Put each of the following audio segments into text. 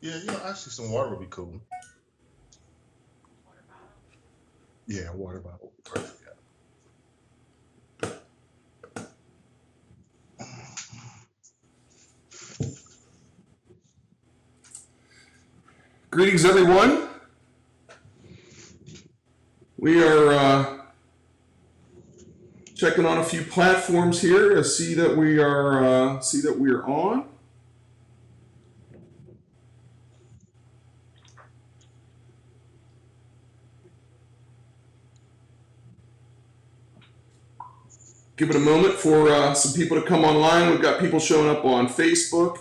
Yeah, actually, some water would be cool. Yeah, water bottle would be perfect. Greetings, everyone. We are checking on a few platforms here to see that we are on. Give it a moment for some people to come online. We've got people showing up on Facebook.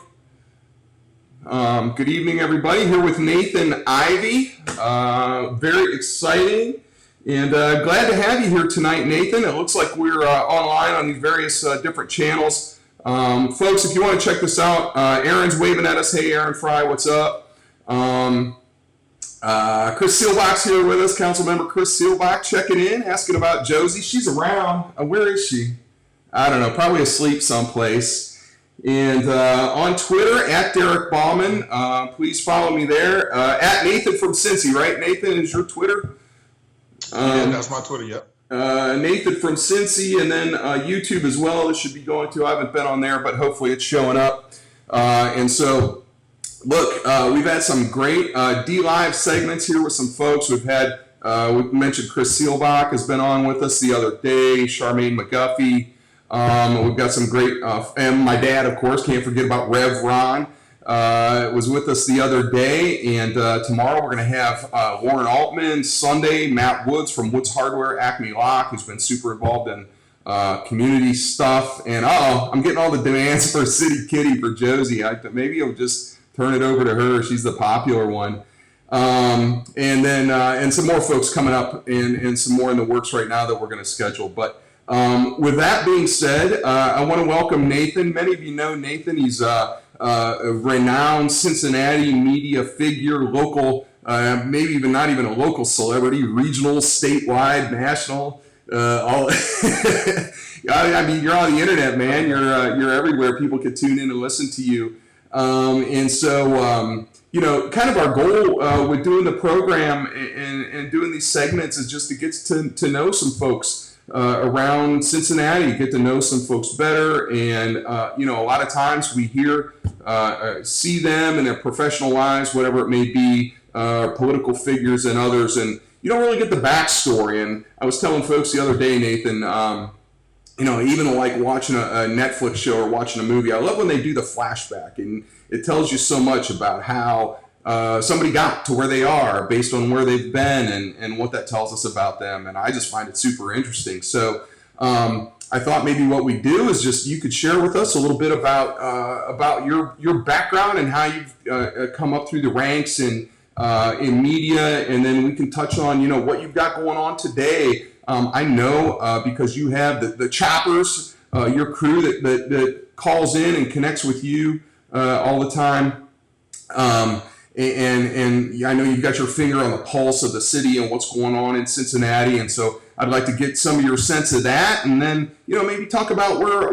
Good evening, everybody. Here with Nathan Ivey. Very exciting. And glad to have you here tonight, Nathan. It looks like we're online on these various different channels. Folks, if you want to check this out, Aaron's waving at us. Hey, Aaron Fry, what's up? Chris Seelbach's here with us, council member Chris Seelbach, checking in, asking about Josie. She's around. Where is she? I don't know, probably asleep someplace. And on Twitter, at Derek Bauman, please follow me there. At Nathan from Cincy, right? Nathan is your Twitter? Yeah, that's my Twitter, yep. Nathan from Cincy, and then YouTube as well. This should be going to. I haven't been on there, but hopefully it's showing up. And so, look, we've had some great D-Live segments here with some folks. We've had, we mentioned Chris Seelbach has been on with us the other day, Charmaine McGuffey. We've got some great, and my dad, of course, can't forget about Rev Ron. Was with us the other day, and tomorrow we're going to have Lauren Altman, Sunday, Matt Woods from Woods Hardware, Acme Lock, who's been super involved in community stuff. And I'm getting all the demands for City Kitty for Josie. Maybe I'll just turn it over to her. She's the popular one. And then and some more folks coming up, and some more in the works right now that we're going to schedule. But with that being said, I want to welcome Nathan. Many of you know Nathan. He's a renowned Cincinnati media figure, local, maybe even not even a local celebrity, regional, statewide, national. All I mean, you're on the internet, man. You're everywhere. People can tune in and listen to you. And so, you know, kind of our goal with doing the program and doing these segments is just to get to know some folks around Cincinnati, get to know some folks better. And, you know, a lot of times we see them in their professional lives, whatever it may be, political figures and others, and you don't really get the backstory. And I was telling folks the other day, Nathan, you know, even like watching a Netflix show or watching a movie, I love when they do the flashback, and it tells you so much about how somebody got to where they are based on where they've been and what that tells us about them. And I just find it super interesting. So I thought maybe what we do is just you could share with us a little bit about your background and how you've come up through the ranks in media, and then we can touch on, you know, what you've got going on today. I know because you have the choppers, your crew that calls in and connects with you all the time. And I know you've got your finger on the pulse of the city and what's going on in Cincinnati. And so I'd like to get some of your sense of that. And then, you know, maybe talk about where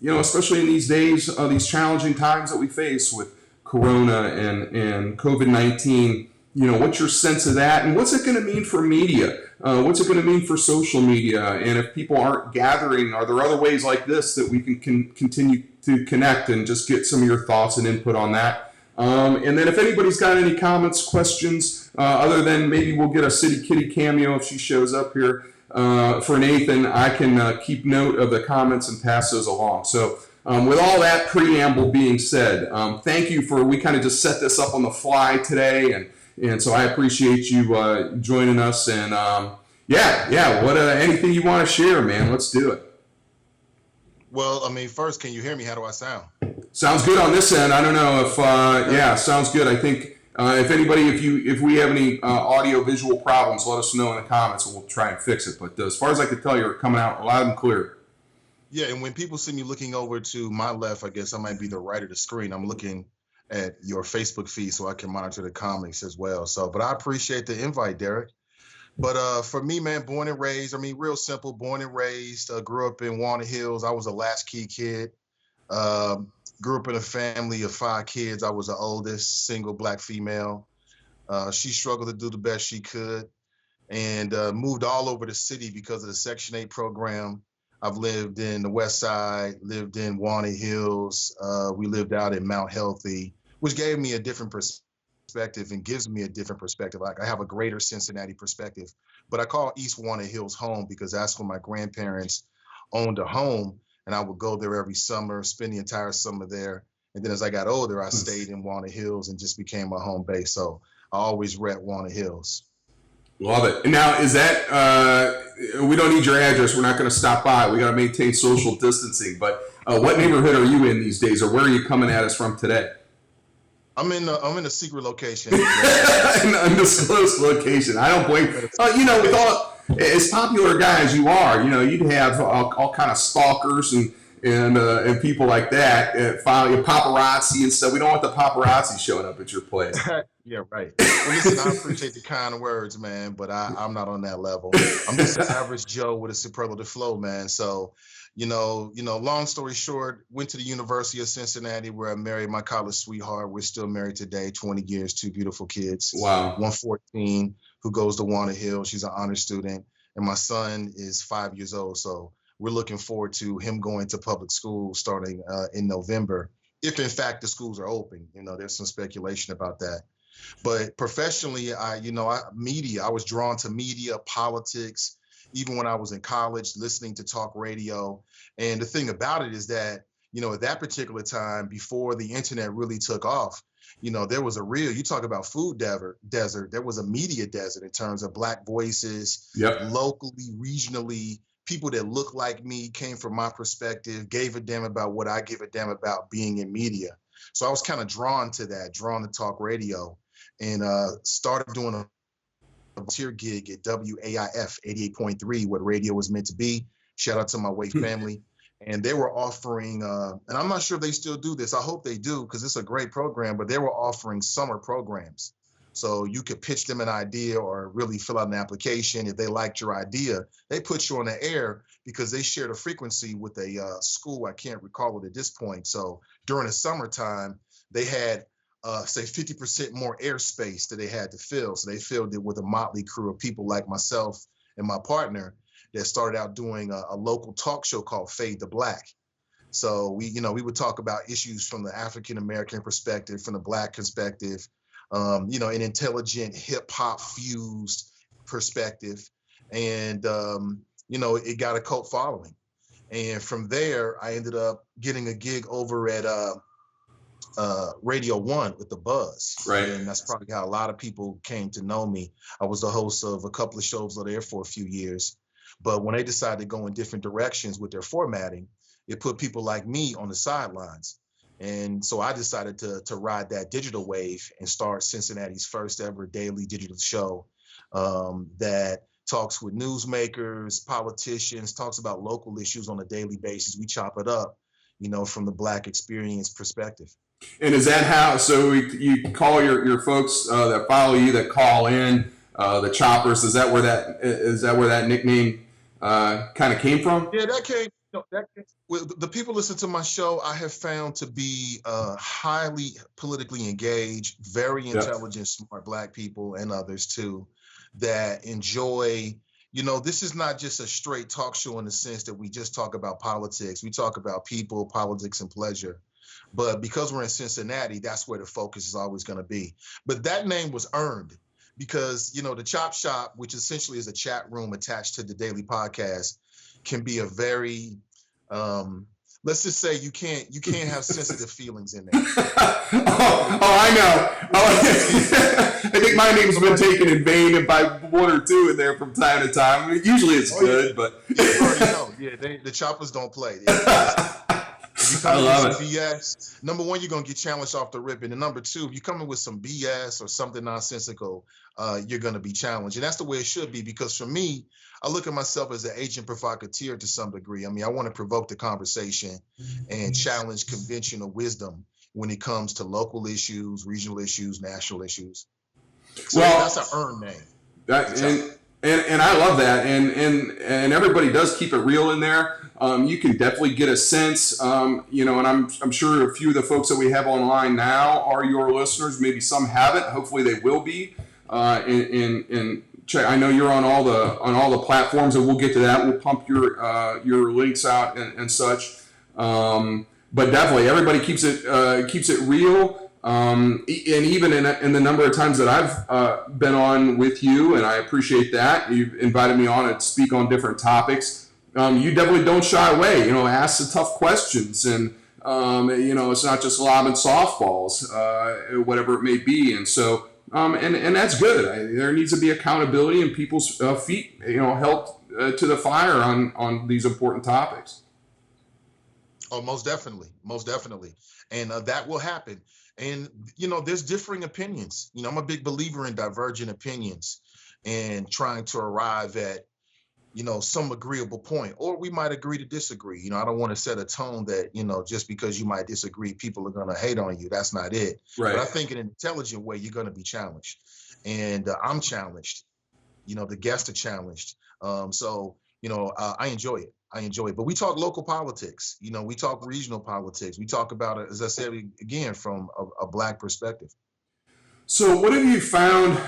you know, especially in these days, these challenging times that we face with Corona and COVID-19, you know, what's your sense of that? And what's it going to mean for media? What's it going to mean for social media? And if people aren't gathering, are there other ways like this that we can continue to connect and just get some of your thoughts and input on that? And then if anybody's got any comments, questions, other than maybe we'll get a City Kitty cameo if she shows up here for Nathan, I can keep note of the comments and pass those along. So with all that preamble being said, thank you we kind of just set this up on the fly today, and so I appreciate you joining us. And yeah, what anything you want to share, man? Let's do it. Well, I mean, first, can you hear me? How do I sound? Sounds good on this end. I don't know if yeah, sounds good. I think if anybody, if we have any audio visual problems, let us know in the comments and we'll try and fix it. But as far as I can tell, you're coming out loud and clear. Yeah, and when people see me looking over to my left, I guess I might be the right of the screen. I'm looking at your Facebook feed so I can monitor the comments as well. So, but I appreciate the invite, Derek. But for me, man, born and raised, I mean, real simple, born and raised, grew up in Walnut Hills. I was a latchkey kid. Grew up in a family of 5 kids. I was the oldest, single black female. She struggled to do the best she could, and moved all over the city because of the Section 8 program. I've lived in the West Side, lived in Walnut Hills. We lived out in Mount Healthy, which gave me a different perspective and gives me a different perspective. Like I have a greater Cincinnati perspective, but I call East Walnut Hills home because that's where my grandparents owned a home, and I would go there every summer, spend the entire summer there. And then as I got older, I stayed in Walnut Hills and just became my home base. So I always rep Walnut Hills. Love it. And now, is that, we don't need your address. We're not going to stop by. We got to maintain social distancing. But what neighborhood are you in these days, or where are you coming at us from today? I'm in a secret location. An undisclosed location. I don't blame. You know, with all as popular a guy as you are, you know, you'd have all kind of stalkers and people like that, follow paparazzi and stuff. We don't want the paparazzi showing up at your place. Yeah, right. Well, listen, I appreciate the kind words, man, but I'm not on that level. I'm just an average Joe with a superlative flow, man. So, long story short, went to the University of Cincinnati where I married my college sweetheart. We're still married today, 20 years, 2 beautiful kids. Wow. 114 who goes to Walnut Hill. She's an honor student. And my son is 5 years old. So we're looking forward to him going to public school starting in November, if in fact the schools are open. There's some speculation about that. But professionally, I was drawn to media, politics, even when I was in college, listening to talk radio. And the thing about it is that, at that particular time, before the internet really took off, there was you talk about food desert, there was a media desert in terms of Black voices, locally, regionally, people that looked like me, came from my perspective, gave a damn about what I give a damn about being in media. So I was kind of drawn to talk radio, and started doing a volunteer gig at WAIF 88.3, what radio was meant to be. Shout out to my Wake family. And they were offering, and I'm not sure if they still do this. I hope they do, because it's a great program, but they were offering summer programs. So you could pitch them an idea or really fill out an application. If they liked your idea, they put you on the air because they shared a frequency with a school. I can't recall it at this point. So during the summertime, they had, say, 50% more airspace that they had to fill. So they filled it with a motley crew of people like myself and my partner that started out doing a local talk show called Fade to Black. So we would talk about issues from the African-American perspective, from the Black perspective, an intelligent hip hop fused perspective. And, it got a cult following. And from there, I ended up getting a gig over at Radio 1 with The Buzz. Right. And that's probably how a lot of people came to know me. I was the host of a couple of shows there for a few years. But when they decided to go in different directions with their formatting, it put people like me on the sidelines. And so I decided to ride that digital wave and start Cincinnati's first ever daily digital show that talks with newsmakers, politicians, talks about local issues on a daily basis. We chop it up, from the Black experience perspective. And is that how, so you call your folks that follow you, that call in, the choppers, is that where that nickname kind of came from? Yeah, that came. The people listen to my show, I have found to be highly politically engaged, very intelligent, smart Black people, and others too, that enjoy, this is not just a straight talk show in the sense that we just talk about politics. We talk about people, politics, and pleasure. But because we're in Cincinnati, that's where the focus is always going to be. But that name was earned because, the Chop Shop, which essentially is a chat room attached to the daily podcast, can be a very, let's just say you can't have sensitive feelings in there. I know. I think my name's been taken in vain by one or two in there from time to time. I mean, usually it's good, but you already know. Yeah, the choppers don't play. If you come in with some BS, number one, you're gonna get challenged off the rip, and number two, if you come in with some BS or something nonsensical, you're gonna be challenged, and that's the way it should be. Because for me, I look at myself as an agent provocateur to some degree. I mean, I want to provoke the conversation and challenge conventional wisdom when it comes to local issues, regional issues, national issues. So that's an earned name. And I love that, and everybody does keep it real in there. You can definitely get a sense, and I'm sure a few of the folks that we have online now are your listeners. Maybe some haven't. Hopefully, they will be. And check. I know you're on all the platforms, and we'll get to that. We'll pump your links out and such. But definitely, everybody keeps it real. And even in the number of times that I've been on with you, and I appreciate that, you've invited me on to speak on different topics. You definitely don't shy away. Ask the tough questions, and it's not just lobbing softballs, whatever it may be. And so, and that's good. There needs to be accountability and people's feet, held to the fire on these important topics. Oh, most definitely, and that will happen. And there's differing opinions. I'm a big believer in divergent opinions and trying to arrive at some agreeable point, or we might agree to disagree. I don't want to set a tone that just because you might disagree, people are going to hate on you. That's not it. Right. But I think in an intelligent way, you're going to be challenged, and I'm challenged. The guests are challenged. So I enjoy it. But we talk local politics. We talk regional politics. We talk about it, as I said again, from a Black perspective. So, what have you found?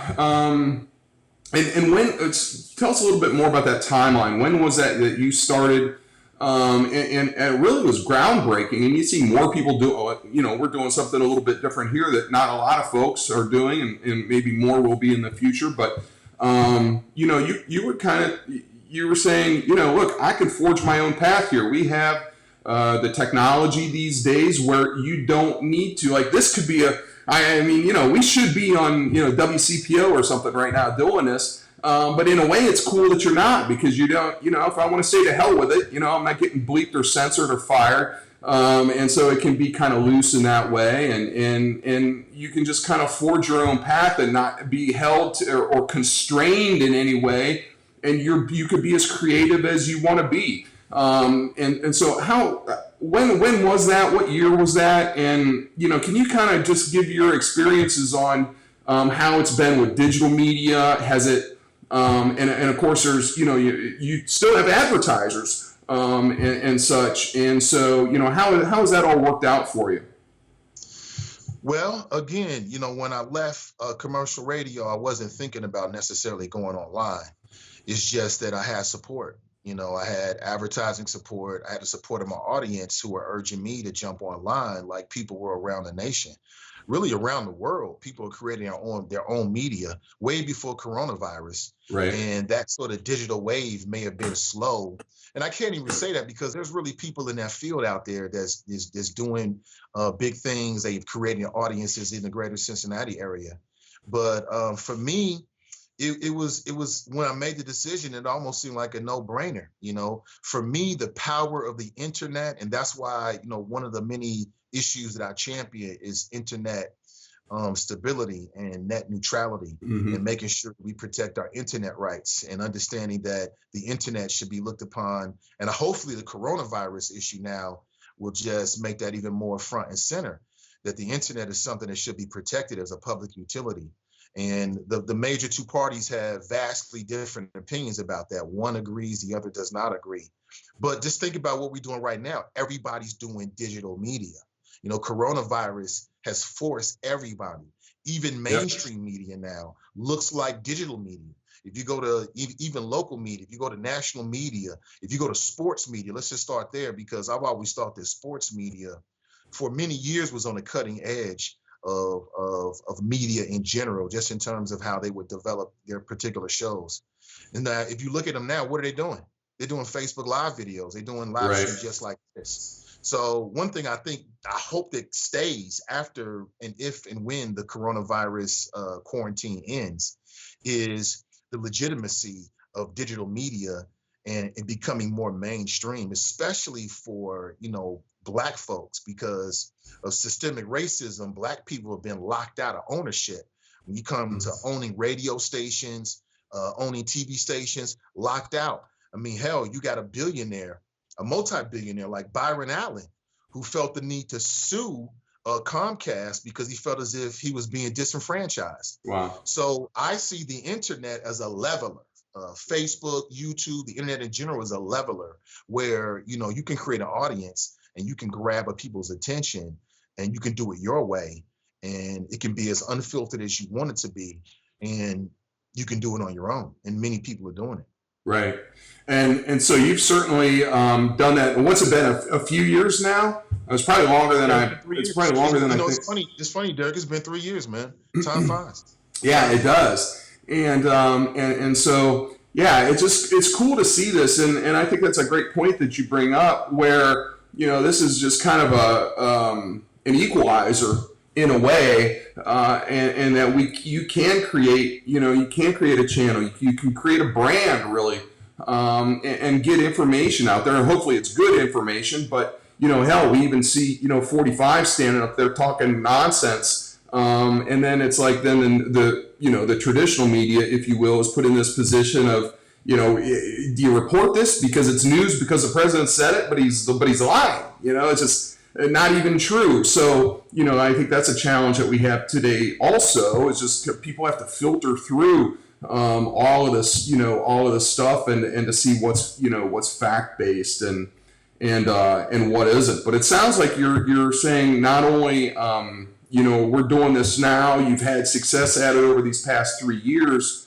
And when? Tell us a little bit more about that timeline. When was that you started? And it really was groundbreaking. And you see more people do. We're doing something a little bit different here that not a lot of folks are doing, and maybe more will be in the future. But you were kind of. You were saying, look, I can forge my own path here. We have the technology these days where you don't need to. Like, this could be we should be on, WCPO or something right now doing this. But in a way, it's cool that you're not, because you don't, if I want to say to hell with it, I'm not getting bleeped or censored or fired. And so it can be kind of loose in that way. And you can just kind of forge your own path and not be held to, or constrained in any way. And you could be as creative as you want to be. And so when was that? What year was that? And, can you kind of just give your experiences on how it's been with digital media? Has it, and of course there's, you still have advertisers and such. And so, how has that all worked out for you? Well, again, when I left commercial radio, I wasn't thinking about necessarily going online. It's just that I had support. I had advertising support. I had the support of my audience who were urging me to jump online, like people were around the nation, really around the world. People are creating their own media way before coronavirus. Right. And that sort of digital wave may have been slow. And I can't even say that because there's really people in that field out there that's doing big things. They've created audiences in the greater Cincinnati area. But for me, it was when I made the decision, it almost seemed like a no-brainer. For me, the power of the internet, and that's why, one of the many issues that I champion is internet stability and net neutrality, and making sure we protect our internet rights, and understanding that the internet should be looked upon. And hopefully the coronavirus issue now will just make that even more front and center, that the internet is something that should be protected as a public utility. And the major two parties have vastly different opinions about that. One agrees, the other does not agree. But just think about what we're doing right now. Everybody's doing digital media. Coronavirus has forced everybody, even mainstream media now, looks like digital media. If you go to even local media, if you go to national media, if you go to sports media, let's just start there, because I've always thought that sports media for many years was on the cutting edge of media in general, just in terms of how they would develop their particular shows. And if you look at them now, what are they doing? They're doing Facebook Live videos. They're doing live streams just like this. So one thing I hope that stays after and if and when the coronavirus quarantine ends is the legitimacy of digital media and becoming more mainstream, especially for, Black folks, because of systemic racism. Black people have been locked out of ownership. When you come to owning radio stations, owning TV stations, locked out. I mean, hell, you got a billionaire, a multi-billionaire like Byron Allen, who felt the need to sue Comcast because he felt as if he was being disenfranchised. Wow. So I see the internet as a leveler. Facebook, YouTube, the internet in general is a leveler where, you can create an audience and you can grab people's attention and you can do it your way. And it can be as unfiltered as you want it to be. And you can do it on your own. And many people are doing it. Right. And so you've certainly done that. And what's it been, a few years now? It's probably longer than it's probably longer than I think. It's funny, Derek. It's been 3 years, man. Time flies. Yeah, it does. And so, yeah, it's cool to see this. And I think that's a great point that you bring up where, this is just kind of an equalizer in a way, and that you can create, a channel, you can create a brand really, and get information out there, and hopefully it's good information. But hell, we even see 45 standing up there talking nonsense, and then it's like the traditional media, if you will, is put in this position of, do you report this because it's news because the president said it, but he's lying. It's just not even true. So, I think that's a challenge that we have today also, is just people have to filter through all of this stuff and to see what's fact-based and what isn't. But it sounds like you're saying not only, we're doing this now, you've had success at it over these past 3 years,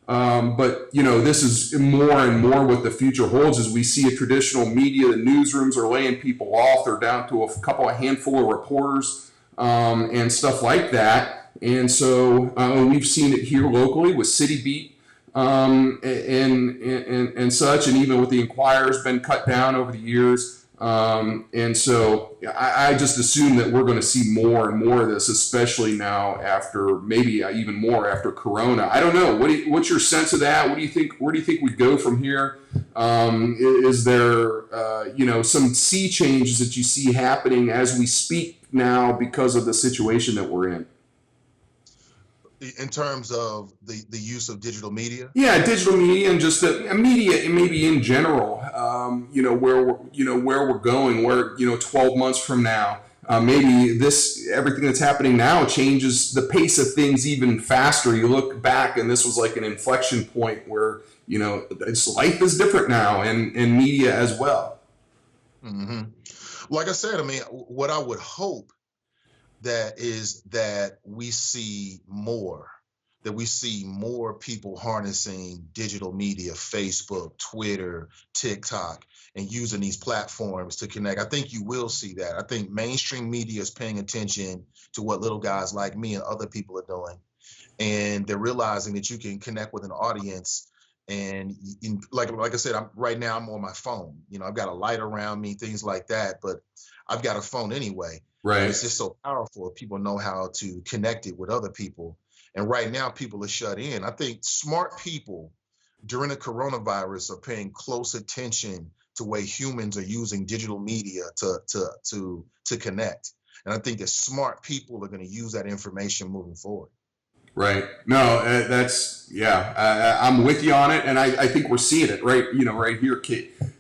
but this is more and more what the future holds. As we see a traditional media, the newsrooms are laying people off. They're down to a handful of reporters and stuff like that. And so we've seen it here locally with City Beat and such, and even with the Inquirer's been cut down over the years. And so I just assume that we're going to see more and more of this, especially now after, maybe even more after Corona. I don't know. What's your sense of that? What do you think? Where do you think we go from here? Is there, some sea changes that you see happening as we speak now because of the situation that we're in? In terms of the use of digital media? Yeah, digital media and just the media, maybe in general, where we're going, where, 12 months from now, maybe everything that's happening now changes the pace of things even faster. You look back and this was like an inflection point where, life is different now, and media as well. Mm-hmm. Like I said, what I would hope that we see more people harnessing digital media, Facebook, Twitter, TikTok, and using these platforms to connect. I think you will see that. I think mainstream media is paying attention to what little guys like me and other people are doing. And they're realizing that you can connect with an audience. And like I said, right now I'm on my phone. I've got a light around me, things like that, but I've got a phone anyway. Right. And it's just so powerful if people know how to connect it with other people. And right now people are shut in. I think smart people during the coronavirus are paying close attention to way humans are using digital media to connect. And I think that smart people are going to use that information moving forward. Right. No, I'm with you on it, and I think we're seeing it right here,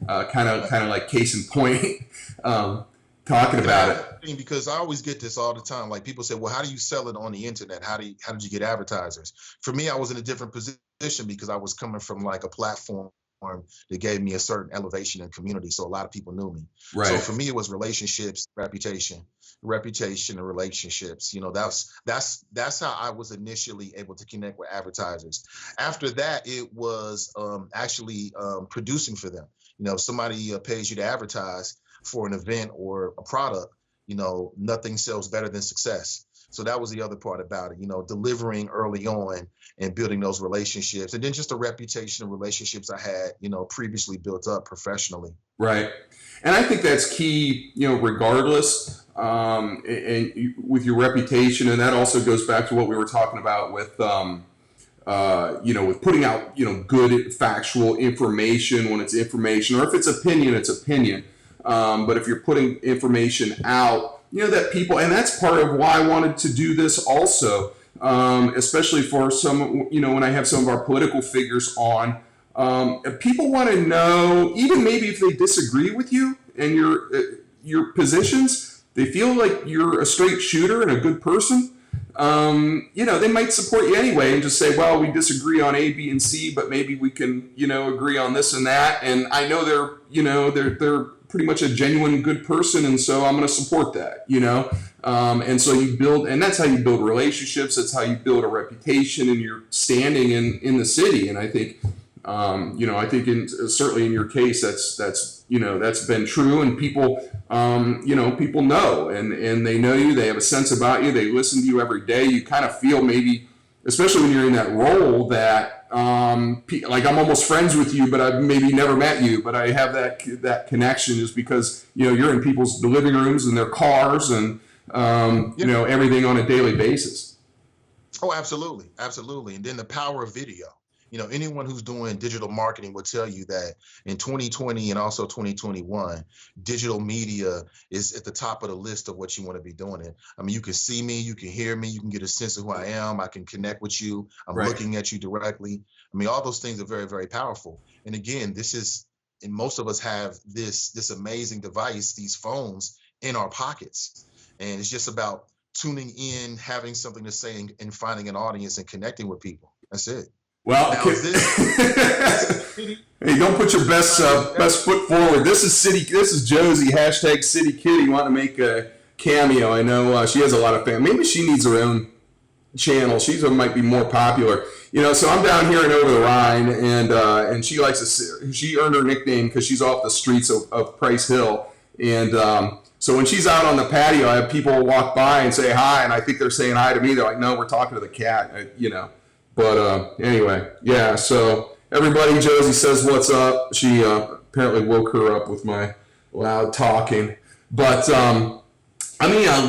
kind of like case in point, talking about it. Because I always get this all the time. Like people say, well, how do you sell it on the internet? How did you get advertisers? For me, I was in a different position because I was coming from like a platform that gave me a certain elevation in community. So a lot of people knew me. Right. So for me, it was relationships, reputation and relationships. That's how I was initially able to connect with advertisers. After that, it was actually producing for them. Somebody pays you to advertise for an event or a product, nothing sells better than success. So that was the other part about it, delivering early on and building those relationships, and then just the reputation and relationships I had, previously built up professionally. Right. And I think that's key, regardless, and with your reputation. And that also goes back to what we were talking about with, with putting out, good factual information when it's information, or if it's opinion, it's opinion. But if you're putting information out, that people, and that's part of why I wanted to do this also, especially for some, when I have some of our political figures on, people want to know, even maybe if they disagree with you and your positions, they feel like you're a straight shooter and a good person. they might support you anyway and just say, well, we disagree on A, B, and C, but maybe we can, agree on this and that. And I know they're pretty much a genuine good person, and so I'm going to support that, and so you build, and that's how you build relationships. That's how you build a reputation and your standing in the city. And I think, certainly in your case, that's been true, and people, people know, and they know you, they have a sense about you, they listen to you every day. You kind of feel maybe, especially when you're in that role, that like I'm almost friends with you, but I've maybe never met you, but I have that connection just because, you're in people's living rooms and their cars and, everything on a daily basis. Oh, absolutely. Absolutely. And then the power of video. Anyone who's doing digital marketing will tell you that in 2020 and also 2021, digital media is at the top of the list of what you want to be doing it. I mean, you can see me, you can hear me, you can get a sense of who I am. I can connect with you. I'm Right. looking at you directly. I mean, all those things are very, very powerful. And again, and most of us have this amazing device, these phones in our pockets. And it's just about tuning in, having something to say, and finding an audience and connecting with people. That's it. Well, Now, hey, don't put your best foot forward. This is Josie, hashtag City Kitty, wanting to make a cameo. I know she has a lot of fans. Maybe she needs her own channel. She might be more popular. So I'm down here in Over the Rhine, and she she earned her nickname because she's off the streets of Price Hill. And so when she's out on the patio, I have people walk by and say hi, and I think they're saying hi to me. They're like, no, we're talking to the cat, But anyway, yeah, so everybody, Josie says what's up. She apparently woke her up with my loud talking. But I'll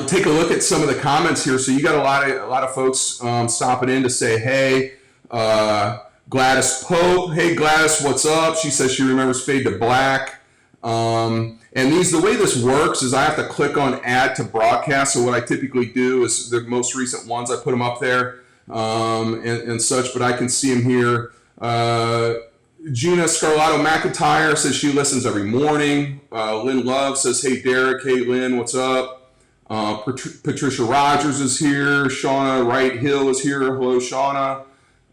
take a look at some of the comments here. So you got a lot of folks stopping in to say, hey, Gladys Pope. Hey, Gladys, what's up? She says she remembers Fade to Black. And the way this works is I have to click on add to broadcast. So what I typically do is the most recent ones, I put them up there. And such, but I can see him here. Gina Scarlato McIntyre says she listens every morning. Lynn Love says, hey, Derek. Hey, Lynn, what's up? Patricia Rogers is here. Shauna Wright Hill is here. Hello, Shauna.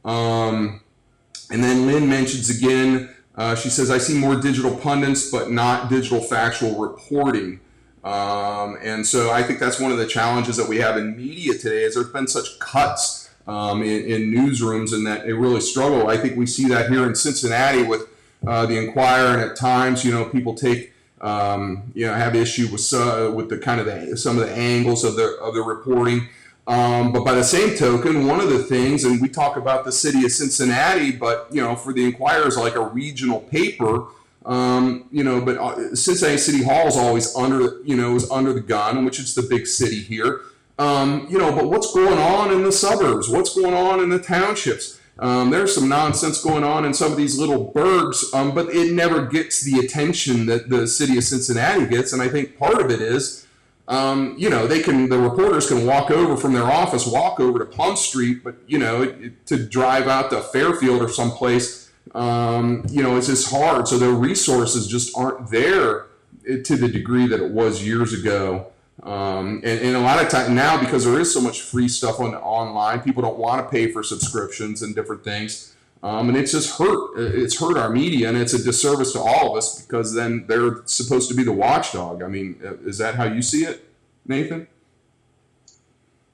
And then Lynn mentions again, she says, I see more digital pundits, but not digital factual reporting. And so I think that's one of the challenges that we have in media today is there's been such cuts in newsrooms, and that they really struggle. I think we see that here in Cincinnati with the Enquirer, and at times, people take, have issue with the kind of some of the angles of the reporting. But by the same token, one of the things, and we talk about the city of Cincinnati, but for the Enquirer is like a regional paper. But Cincinnati City Hall is always under the gun, which is the big city here. But what's going on in the suburbs? What's going on in the townships? There's some nonsense going on in some of these little burgs, but it never gets the attention that the city of Cincinnati gets. And I think part of it is, the reporters can walk over from their office, walk over to Plum Street, but to drive out to Fairfield or someplace, it's just hard. So their resources just aren't there to the degree that it was years ago. And a lot of time now, because there is so much free stuff online, people don't want to pay for subscriptions and different things. And it's just hurt our media, and it's a disservice to all of us because then they're supposed to be the watchdog. I mean, is that how you see it, Nathan?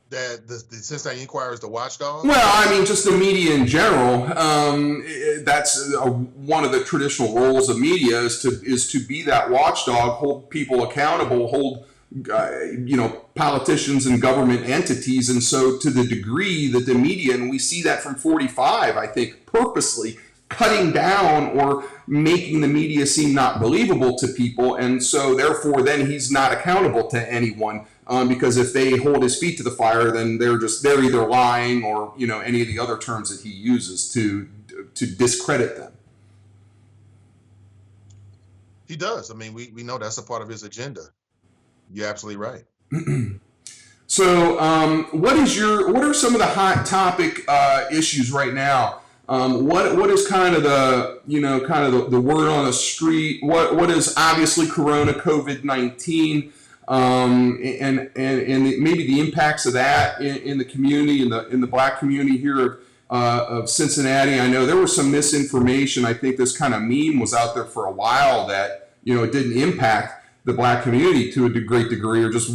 That the Cincinnati Enquirer is the watchdog? Well, I mean, just the media in general. That's one of the traditional roles of media is to be that watchdog, hold people accountable, hold politicians and government entities. And so to the degree that the media, and we see that from 45, I think, purposely cutting down or making the media seem not believable to people. And so therefore then he's not accountable to anyone, because if they hold his feet to the fire, then they're either lying or, any of the other terms that he uses to discredit them. He does. I mean, we know that's a part of his agenda. You're absolutely right. So, what are some of the hot topic issues right now? What is kind of the word on the street? What is obviously Corona, COVID-19? and maybe the impacts of that in the community, in the black community here of Cincinnati. I know there was some misinformation. I think this kind of meme was out there for a while that it didn't impact the black community to a great degree, or just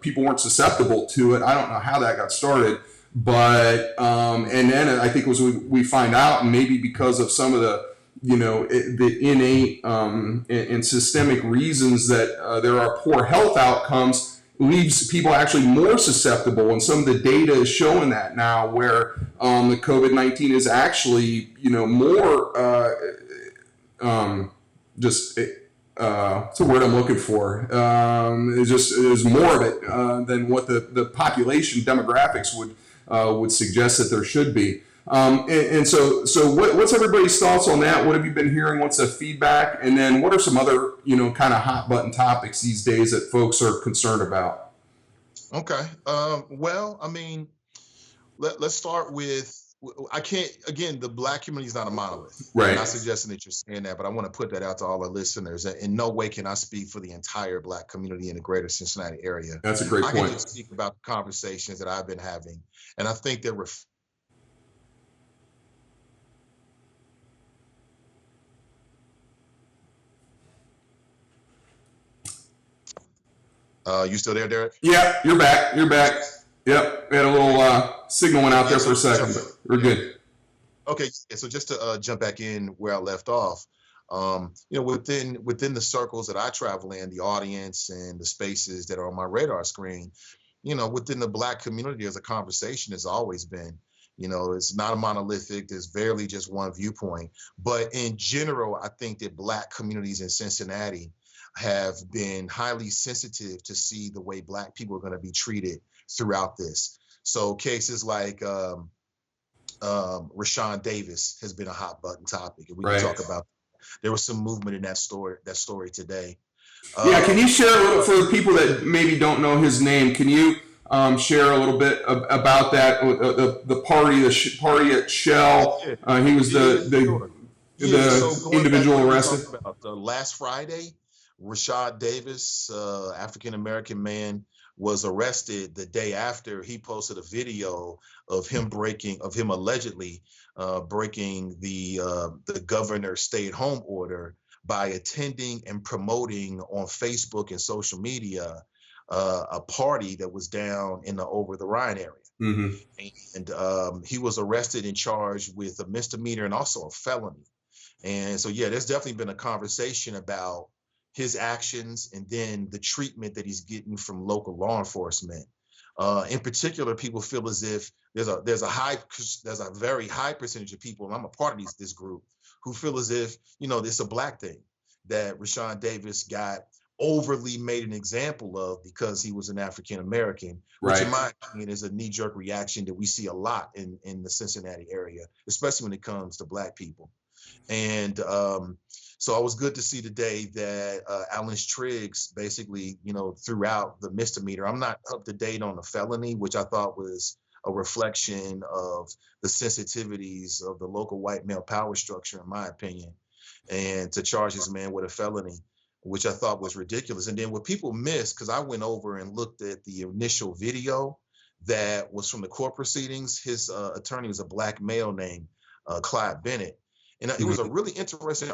people weren't susceptible to it. I don't know how that got started, but and then I think it was we find out, maybe because of some of the the innate and systemic reasons that there are poor health outcomes, leaves people actually more susceptible. And some of the data is showing that now, where the COVID-19 is actually more just what's the word I'm looking for? Is more of it than what the population demographics would suggest that there should be. So what's everybody's thoughts on that? What have you been hearing? What's the feedback? And then what are some other kind of hot button topics these days that folks are concerned about? Okay. Well, I mean, let's start with. The black community is not a monolith. Right. I'm not suggesting that you're saying that, but I want to put that out to all our listeners. In no way can I speak for the entire black community in the greater Cincinnati area. That's a great point. I can just speak about the conversations that I've been having. And I think that you still there, Derek? Yeah, you're back. Yep, we had a little signal went out there for a second, but we're good. Okay, so just to jump back in where I left off, within the circles that I travel in, the audience and the spaces that are on my radar screen, within the black community, there's a conversation has always been. It's not a monolithic. There's barely just one viewpoint. But in general, I think that black communities in Cincinnati have been highly sensitive to see the way black people are going to be treated throughout this. So cases like Rashawn Davis has been a hot button topic, and we can talk about. There was some movement in that story today. Can you share a little for the people that maybe don't know his name? Can you share a little bit about that? The party at Shell. He was the individual arrested. Last Friday, Rashad Davis, African American man, was arrested the day after he posted a video of him allegedly breaking the governor's stay-at-home order by attending and promoting on Facebook and social media a party that was down in the Over the Rhine area. Mm-hmm. And he was arrested and charged with a misdemeanor and also a felony. And so, there's definitely been a conversation about his actions and then the treatment that he's getting from local law enforcement. In particular, people feel as if there's a very high percentage of people, and I'm a part of this group, who feel as if, it's a black thing that Rashawn Davis got overly made an example of because he was an African American, which in my opinion is a knee-jerk reaction that we see a lot in the Cincinnati area, especially when it comes to black people. And so it was good to see today that Alan Triggs basically, threw out the misdemeanor. I'm not up to date on the felony, which I thought was a reflection of the sensitivities of the local white male power structure, in my opinion, and to charge this man with a felony, which I thought was ridiculous. And then what people missed, because I went over and looked at the initial video that was from the court proceedings, his attorney was a black male named Clyde Bennett. And it was a really interesting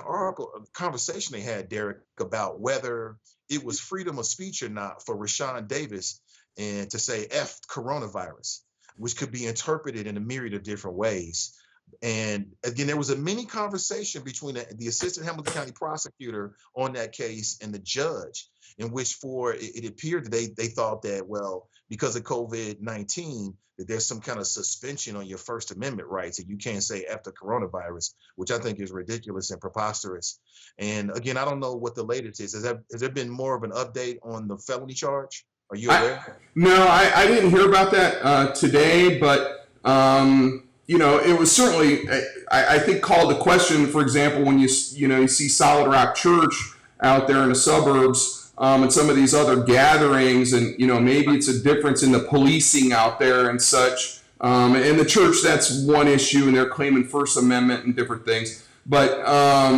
conversation they had, Derek, about whether it was freedom of speech or not for Rashawn Davis and to say F coronavirus, which could be interpreted in a myriad of different ways. And again, there was a mini conversation between the assistant Hamilton County prosecutor on that case and the judge, in which it appeared that they thought that, well, because of COVID-19, that there's some kind of suspension on your First Amendment rights, and you can't say after coronavirus, which I think is ridiculous and preposterous. And again, I don't know what the latest is. Has there been more of an update on the felony charge? Are you aware? No, I didn't hear about that today, but it was certainly, I think, called the question. For example, when you see Solid Rock Church out there in the suburbs, and some of these other gatherings, and maybe it's a difference in the policing out there and such. And the church, that's one issue, and they're claiming First Amendment and different things. But,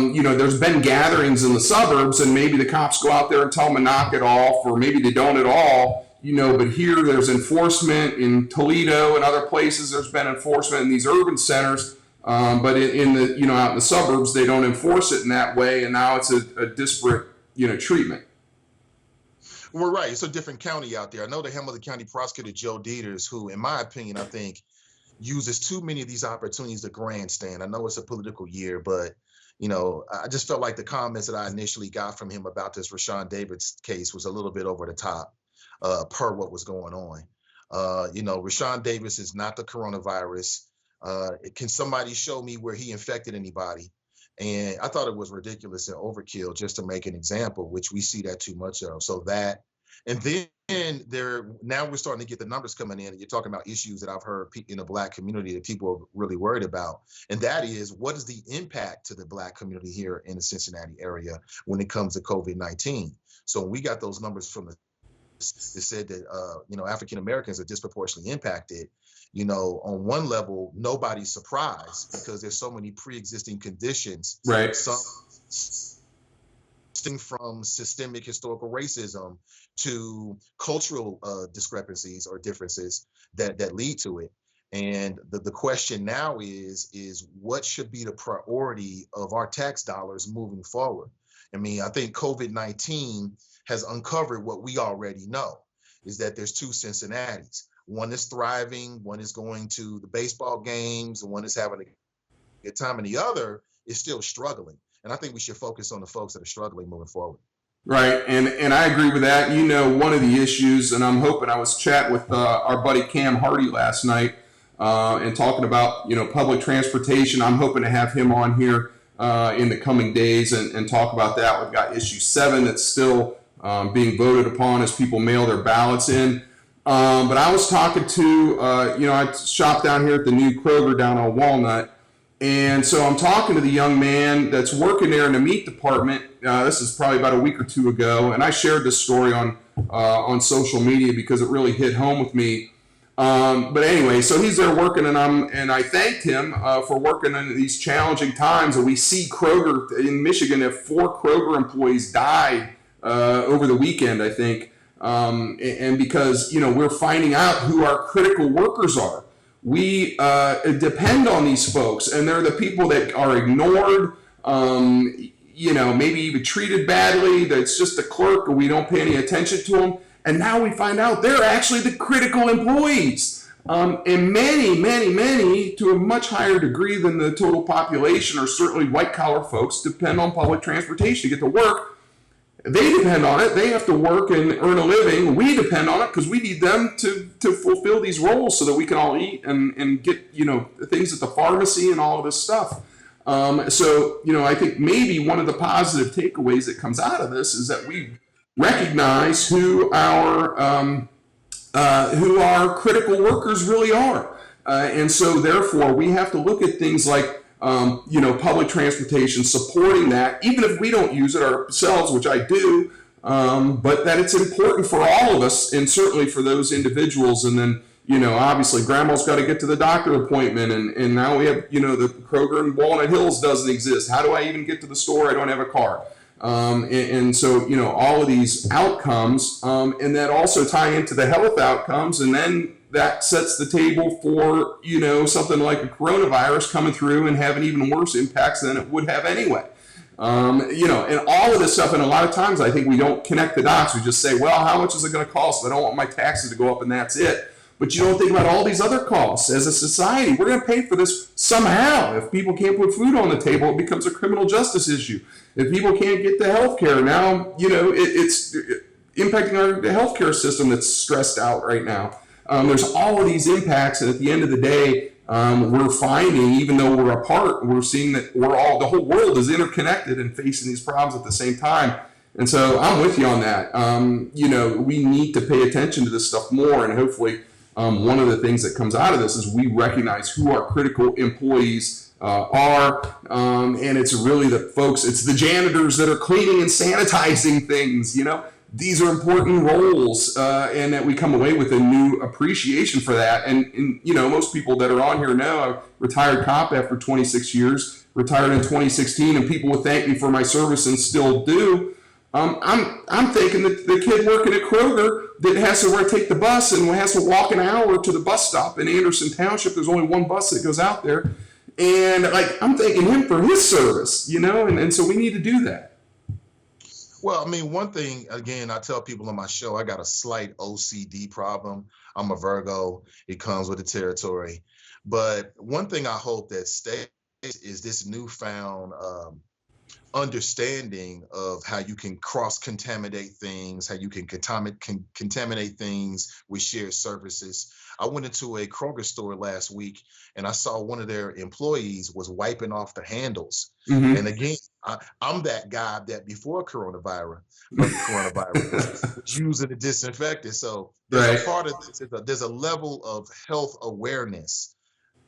there's been gatherings in the suburbs, and maybe the cops go out there and tell them to knock it off, or maybe they don't at all, but here there's enforcement in Toledo and other places. There's been enforcement in these urban centers. But in the, out in the suburbs, they don't enforce it in that way. And now it's a disparate, treatment. Well, right. It's a different county out there. I know the Hamilton County prosecutor, Joe Dieters, who, in my opinion, I think uses too many of these opportunities to grandstand. I know it's a political year, but, I just felt like the comments that I initially got from him about this Rashawn Davis case was a little bit over the top per what was going on. Rashawn Davis is not the coronavirus. Can somebody show me where he infected anybody? And I thought it was ridiculous and overkill just to make an example, which we see that too much of. So that, and then now we're starting to get the numbers coming in, and you're talking about issues that I've heard in the Black community that people are really worried about. And that is, what is the impact to the Black community here in the Cincinnati area when it comes to COVID-19? So when we got those numbers from it said that, African Americans are disproportionately impacted. On one level, nobody's surprised because there's so many pre-existing conditions. Right. Some from systemic historical racism to cultural discrepancies or differences that lead to it. And the question now is what should be the priority of our tax dollars moving forward? I mean, I think COVID-19 has uncovered what we already know, is that there's two Cincinnatis. One is thriving, one is going to the baseball games, and one is having a good time, and the other is still struggling. And I think we should focus on the folks that are struggling moving forward. Right, and I agree with that. One of the issues, and I'm hoping, I was chatting with our buddy Cam Hardy last night and talking about, public transportation. I'm hoping to have him on here in the coming days and talk about that. We've got issue 7 that's still being voted upon as people mail their ballots in. But I was talking to, I shop down here at the new Kroger down on Walnut. And so I'm talking to the young man that's working there in the meat department. This is probably about a week or two ago. And I shared this story on social media because it really hit home with me. But anyway, so he's there working, and I thanked him for working in these challenging times. And we see Kroger in Michigan, if 4 Kroger employees died over the weekend, I think. And because, we're finding out who our critical workers are. We depend on these folks, and they're the people that are ignored, maybe even treated badly. That's just a clerk, or we don't pay any attention to them. And now we find out they're actually the critical employees. And many, to a much higher degree than the total population, or certainly white-collar folks, depend on public transportation to get to work. They depend on it. They have to work and earn a living. We depend on it because we need them to fulfill these roles so that we can all eat and get, things at the pharmacy and all of this stuff. So, I think maybe one of the positive takeaways that comes out of this is that we recognize who our critical workers really are. And so therefore we have to look at things like, public transportation, supporting that, even if we don't use it ourselves, which I do, but that it's important for all of us, and certainly for those individuals. And then, obviously grandma's got to get to the doctor appointment, and now we have, the Kroger in Walnut Hills doesn't exist. How do I even get to the store? I don't have a car. And so, all of these outcomes, and that also tie into the health outcomes, and then that sets the table for, something like a coronavirus coming through and having even worse impacts than it would have anyway. And all of this stuff, and a lot of times I think we don't connect the dots. We just say, well, how much is it going to cost? I don't want my taxes to go up, and that's it. But you don't think about all these other costs. As a society, we're going to pay for this somehow. If people can't put food on the table, it becomes a criminal justice issue. If people can't get the health care, now, it's impacting the healthcare system that's stressed out right now. There's all of these impacts, and at the end of the day, we're finding, even though we're apart, we're seeing that the whole world is interconnected and facing these problems at the same time. And so I'm with you on that. We need to pay attention to this stuff more, and hopefully one of the things that comes out of this is we recognize who our critical employees are, and it's really the folks, it's the janitors that are cleaning and sanitizing things, these are important roles, and that we come away with a new appreciation for that. And most people that are on here know I'm a retired cop after 26 years, retired in 2016, and people would thank me for my service and still do. I'm thinking that the kid working at Kroger that has to take the bus and has to walk an hour to the bus stop in Anderson Township. There's only one bus that goes out there. And I'm thanking him for his service, and so we need to do that. Well, I mean, one thing, again, I tell people on my show, I got a slight OCD problem. I'm a Virgo. It comes with the territory. But one thing I hope that stays is this newfound understanding of how you can cross-contaminate things, how you can contaminate things with shared services. I went into a Kroger store last week and I saw one of their employees was wiping off the handles. Mm-hmm. And again, I'm that guy that before coronavirus was using the disinfectant. So there's a part of this, there's a level of health awareness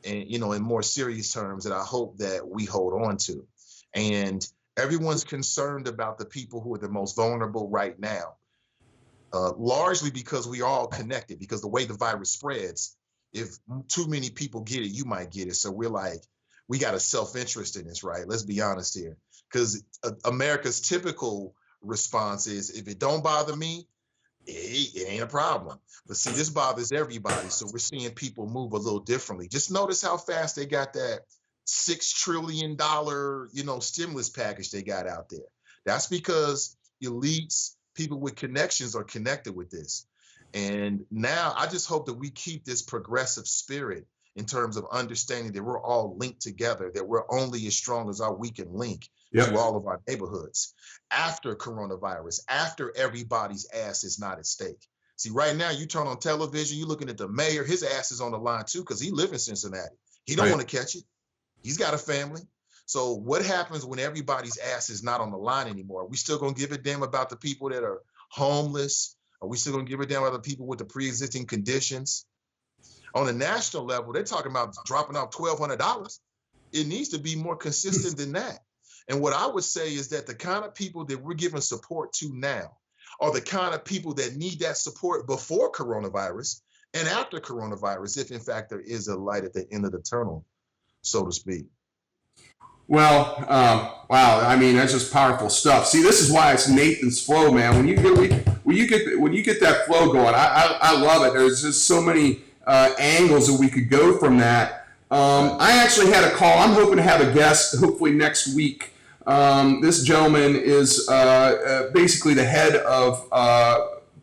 and, in more serious terms that I hope that we hold on to. And everyone's concerned about the people who are the most vulnerable right now. Largely because we are all connected, because the way the virus spreads, if too many people get it, you might get it. So we're like, we got a self-interest in this, right? Let's be honest here. Because America's typical response is, if it don't bother me, it ain't a problem. But see, this bothers everybody. So we're seeing people move a little differently. Just notice how fast they got that $6 trillion, stimulus package they got out there. That's because elites, people with connections are connected with this. And now I just hope that we keep this progressive spirit in terms of understanding that we're all linked together, that we're only as strong as our weakened link to all of our neighborhoods. After coronavirus, after everybody's ass is not at stake. See, right now you turn on television, you're looking at the mayor, his ass is on the line too, because he lives in Cincinnati. He don't want to catch it. He's got a family. So what happens when everybody's ass is not on the line anymore? Are we still going to give a damn about the people that are homeless? Are we still going to give a damn about the people with the pre-existing conditions? On a national level, they're talking about dropping off $1,200. It needs to be more consistent than that. And what I would say is that the kind of people that we're giving support to now are the kind of people that need that support before coronavirus and after coronavirus, if in fact there is a light at the end of the tunnel, so to speak. Well, wow. I mean, that's just powerful stuff. See, this is why it's Nathan's flow, man. When you get that flow going, I love it. There's just so many angles that we could go from that. I actually had a call. I'm hoping to have a guest hopefully next week. This gentleman is basically the head of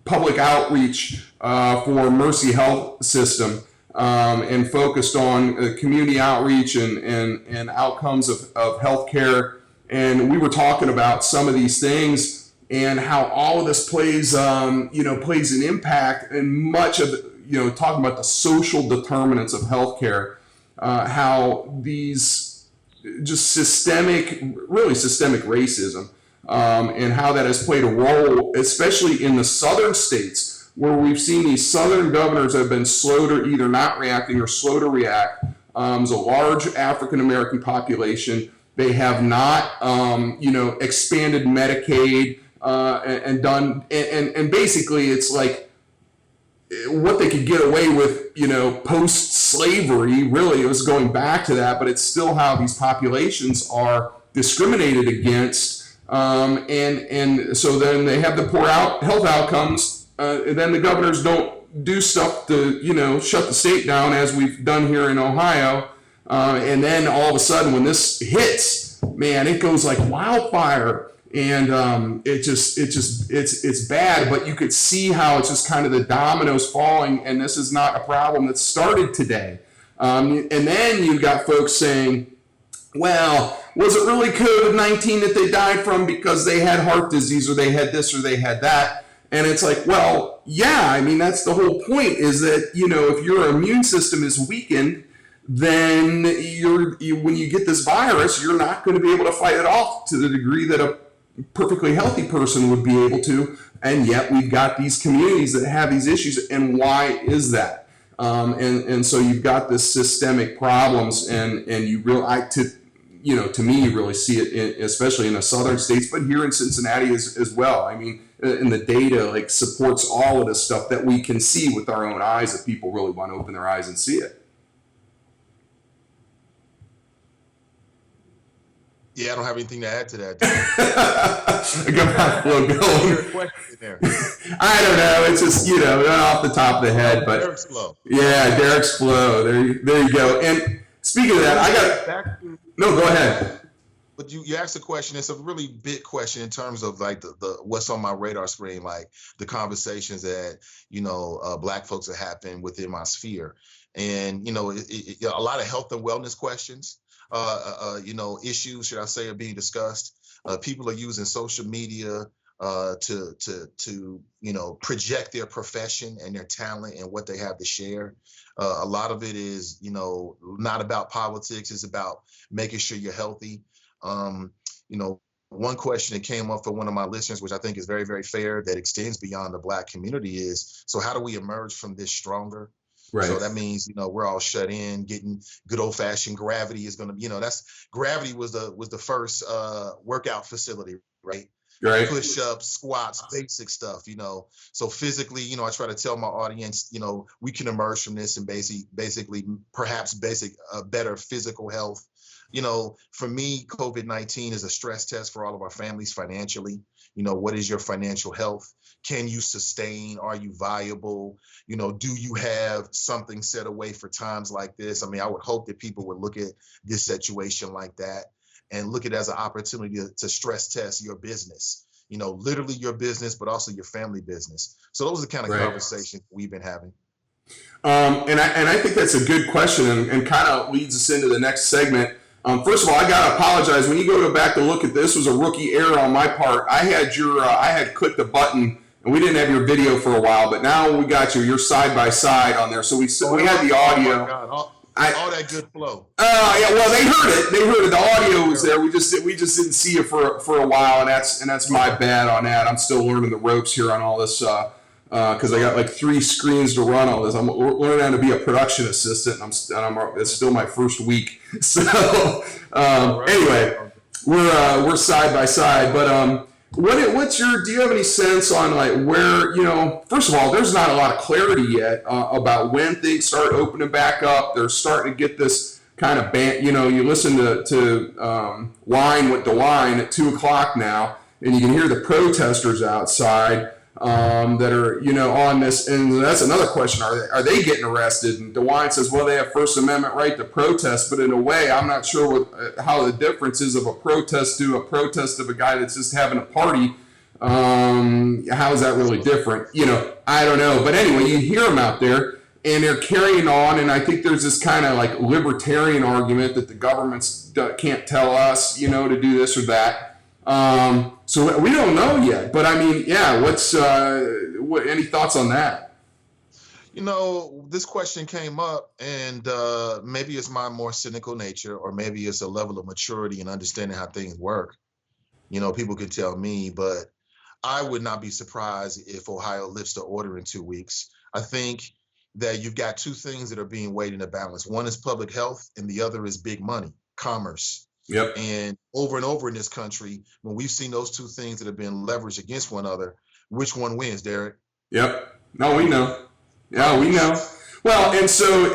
public outreach for Mercy Health System. And focused on community outreach and outcomes of healthcare. And we were talking about some of these things and how all of this plays an impact, and much of talking about the social determinants of healthcare, how these just systemic racism, and how that has played a role, especially in the southern states, where we've seen these southern governors have been slow to either not reacting or slow to react. There's a large African-American population. They have not, expanded Medicaid and done, and basically it's like what they could get away with, post-slavery, really, it was going back to that, but it's still how these populations are discriminated against. And so then they have the poor health outcomes. And then the governors don't do stuff to, shut the state down, as we've done here in Ohio. And then all of a sudden, when this hits, man, it goes like wildfire, and it's bad. But you could see how it's just kind of the dominoes falling, and this is not a problem that started today. And then you've got folks saying, well, was it really COVID-19 that they died from because they had heart disease, or they had this, or they had that? And it's like, well, yeah, I mean, that's the whole point, is that, if your immune system is weakened, then when you get this virus, you're not going to be able to fight it off to the degree that a perfectly healthy person would be able to. And yet we've got these communities that have these issues. And why is that? And so you've got this systemic problems, and you to me, you really see it, especially in the southern states, but here in Cincinnati as well. I mean, and the data like supports all of this stuff that we can see with our own eyes if people really want to open their eyes and see it. Yeah, I don't have anything to add to that. I don't know. It's just, off the top of the head. But Derek's flow. Yeah, Derek's flow. There you go. And speaking of that, No, go ahead. But you asked a question. It's a really big question in terms of like the what's on my radar screen, like the conversations that Black folks are having within my sphere, and a lot of health and wellness questions. Issues, should I say, are being discussed. People are using social media to project their profession and their talent and what they have to share. A lot of it is not about politics. It's about making sure you're healthy. One question that came up for one of my listeners, which I think is very, very fair, that extends beyond the Black community, is, so how do we emerge from this stronger? Right. So that means, we're all shut in, getting good old fashioned gravity is going to, gravity was the first workout facility, right? Right. Push-ups, squats, basic stuff, So physically, I try to tell my audience, we can emerge from this and basically perhaps better physical health. For me, COVID-19 is a stress test for all of our families financially. What is your financial health? Can you sustain? Are you viable? Do you have something set away for times like this? I mean, I would hope that people would look at this situation like that and look at it as an opportunity to stress test your business, literally your business, but also your family business. So those are the kind of conversations we've been having. And I think that's a good question and kind of leads us into the next segment. First of all, I gotta apologize. When you go back to look at this, was a rookie error on my part. I had clicked the button and we didn't have your video for a while, but now we got you're side by side on there. So we had the audio. Oh my God. All that good flow. Yeah. Well, they heard it. The audio was there. We just didn't see it for a while, and that's my bad on that. I'm still learning the ropes here on all this because I got like 3 screens to run all this. I'm learning how to be a production assistant, and it's still my first week. So anyway, we're side by side, but do you have any sense on like where, first of all, there's not a lot of clarity yet about when things start opening back up. They're starting to get this kind of you listen to Wine with DeWine at 2:00 now, and you can hear the protesters outside that are, on this. And that's another question. Are they getting arrested? And DeWine says, well, they have First Amendment right to protest, but in a way, I'm not sure how the difference is of a protest to a protest of a guy that's just having a party. How is that really different? I don't know. But anyway, you hear them out there and they're carrying on. And I think there's this kind of like libertarian argument that the governments can't tell us, to do this or that. So we don't know yet, but I mean, yeah, any thoughts on that? This question came up, and maybe it's my more cynical nature, or maybe it's a level of maturity and understanding how things work. People could tell me, but I would not be surprised if Ohio lifts the order in 2 weeks. I think that you've got 2 things that are being weighed in a balance. One is public health, and the other is big money, commerce. Yep. And over in this country, when we've seen those 2 things that have been leveraged against one another, which one wins, Derek? Yep. No, we know. Yeah, we know. Well,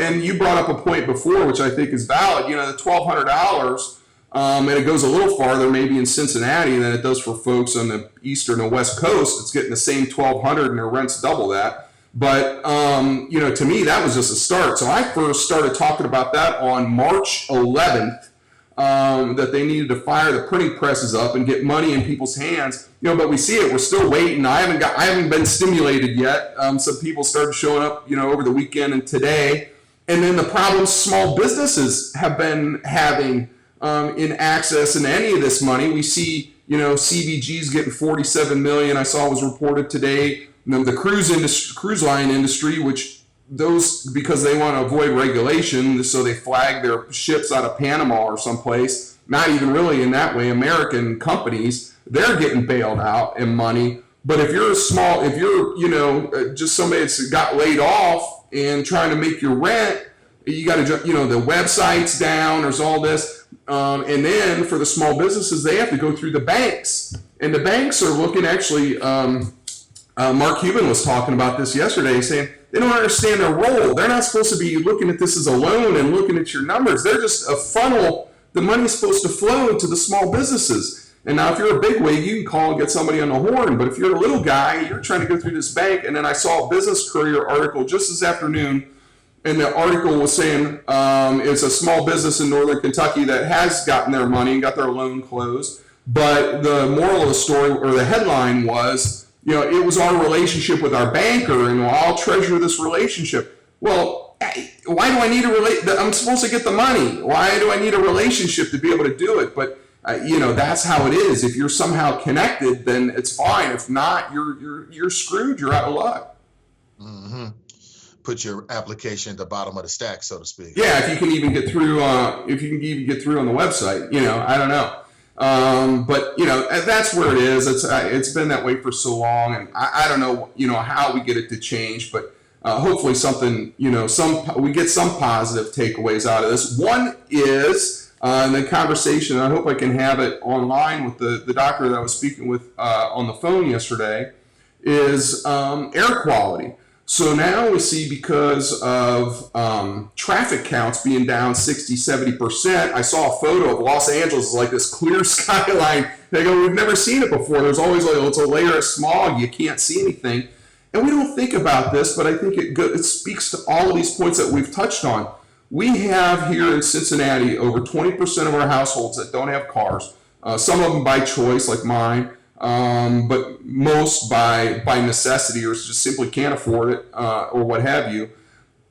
and you brought up a point before, which I think is valid. The $1,200, and it goes a little farther maybe in Cincinnati than it does for folks on the eastern and west coast. It's getting the same $1,200 and their rent's double that. But, to me, that was just a start. So I first started talking about that on March 11th. That they needed to fire the printing presses up and get money in people's hands, but we see it. We're still waiting. I haven't been stimulated yet. Some people started showing up, over the weekend and today. And then the problems small businesses have been having in access in any of this money. We see, CVG's getting $47 million. I saw it was reported today. The cruise line industry, which those, because they want to avoid regulation, so they flag their ships out of Panama or someplace, not even really in that way, American companies, they're getting bailed out and money. But if you're just somebody that's got laid off and trying to make your rent, you got to, the website's down, there's all this. And then for the small businesses, they have to go through the banks. And the banks are looking, actually, Mark Cuban was talking about this yesterday, saying they don't understand their role. They're not supposed to be looking at this as a loan and looking at your numbers. They're just a funnel. The money's supposed to flow to the small businesses. And now if you're a big wig, you can call and get somebody on the horn. But if you're a little guy, you're trying to go through this bank. And then I saw a Business Courier article just this afternoon, and the article was saying it's a small business in northern Kentucky that has gotten their money and got their loan closed. But the moral of the story, or the headline was, it was our relationship with our banker, and I'll treasure this relationship. Well, why do I need I'm supposed to get the money. Why do I need a relationship to be able to do it? But that's how it is. If you're somehow connected, then it's fine. If not, you're screwed. You're out of luck. Mm-hmm. Put your application at the bottom of the stack, so to speak. Yeah, if you can even get through, on the website, I don't know. But that's where it is. It's been that way for so long, and I don't know, how we get it to change, but hopefully something, we get some positive takeaways out of this. One is in the conversation. I hope I can have it online with the doctor that I was speaking with on the phone yesterday. Is air quality. So now we see, because of traffic counts being down 60-70%, I saw a photo of Los Angeles, like this clear skyline. They go, we've never seen it before. There's always it's a layer of smog. You can't see anything. And we don't think about this, but I think it speaks to all of these points that we've touched on. We have here in Cincinnati over 20% of our households that don't have cars. Some of them by choice, like mine. But most by necessity, or just simply can't afford it, or what have you.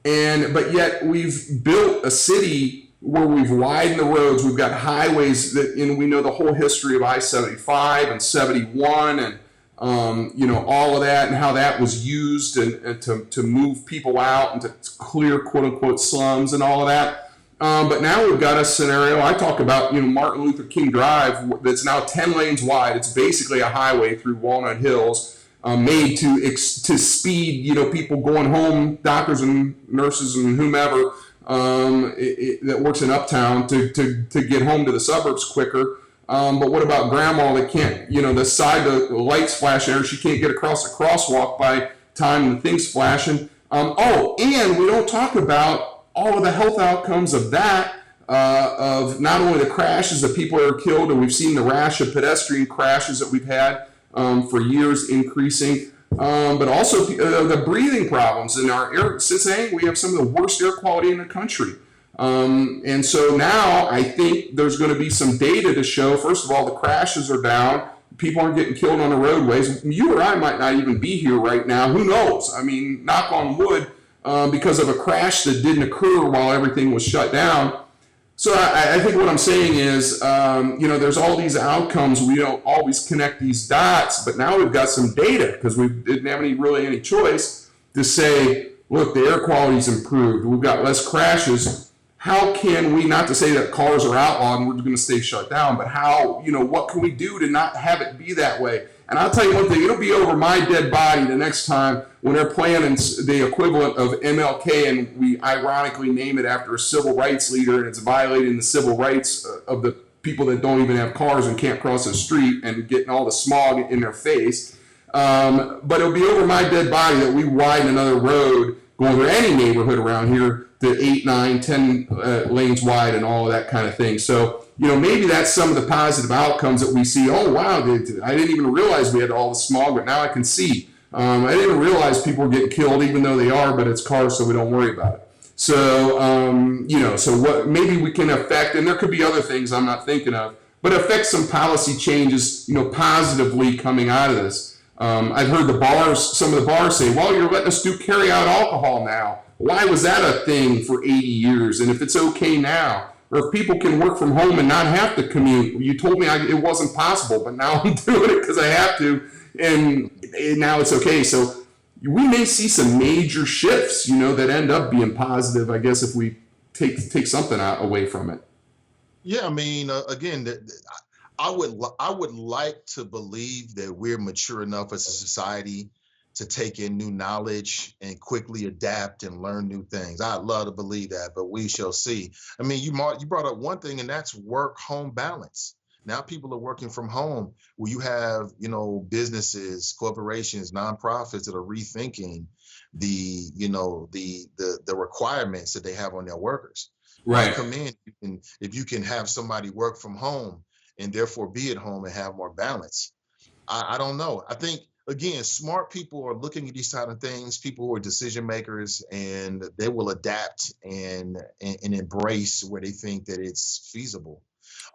But yet we've built a city where we've widened the roads. We've got highways and we know the whole history of I-75 and 71 and all of that, and how that was used and to move people out and to clear quote unquote slums and all of that. But now we've got a scenario. I talk about, Martin Luther King Drive, that's now 10 lanes wide. It's basically a highway through Walnut Hills, made to speed, people going home, doctors and nurses and whomever that works in Uptown to get home to the suburbs quicker. But what about grandma that can't, the lights flashing her, she can't get across the crosswalk by time the thing's flashing. And we don't talk about all of the health outcomes of that, of not only the crashes that people are killed, and we've seen the rash of pedestrian crashes that we've had for years increasing, but also the breathing problems in our air. Cincinnati, we have some of the worst air quality in the country. And so now I think there's going to be some data to show, first of all, the crashes are down. People aren't getting killed on the roadways. You or I might not even be here right now. Who knows? I mean, knock on wood. Because of a crash that didn't occur while everything was shut down. So I think what I'm saying is, there's all these outcomes. We don't always connect these dots, but now we've got some data, because we didn't have any choice to say, look, the air quality's improved. We've got less crashes. How can we, not to say that cars are outlawed and we're going to stay shut down, but how, what can we do to not have it be that way? And I'll tell you one thing, it'll be over my dead body the next time when they're planning the equivalent of MLK, and we ironically name it after a civil rights leader, and it's violating the civil rights of the people that don't even have cars and can't cross the street and getting all the smog in their face. But it'll be over my dead body that we widen another road going through any neighborhood around here to 8, 9, 10 lanes wide and all of that kind of thing. So, maybe that's some of the positive outcomes that we see. Oh, wow, I didn't even realize we had all the smog, but now I can see. I didn't realize people were getting killed, even though they are, but it's cars, so we don't worry about it. So, so what maybe we can affect, and there could be other things I'm not thinking of, but affect some policy changes, positively coming out of this. I've heard some of the bars say, well, you're letting us do carry out alcohol now. Why was that a thing for 80 years? And if it's okay now, or if people can work from home and not have to commute, you told me it wasn't possible, but now I'm doing it because I have to, and now it's okay. So we may see some major shifts, that end up being positive, I guess, if we take something away from it. Yeah, I mean, again, I would like to believe that we're mature enough as a society to take in new knowledge and quickly adapt and learn new things. I'd love to believe that, but we shall see. I mean, you brought up one thing, and that's work-home balance. Now people are working from home, where you have, businesses, corporations, nonprofits that are rethinking the requirements that they have on their workers. Why Right. come in if you can have somebody work from home and therefore be at home and have more balance? I don't know. I think, again, smart people are looking at these kind of things. People who are decision makers, and they will adapt and embrace where they think that it's feasible.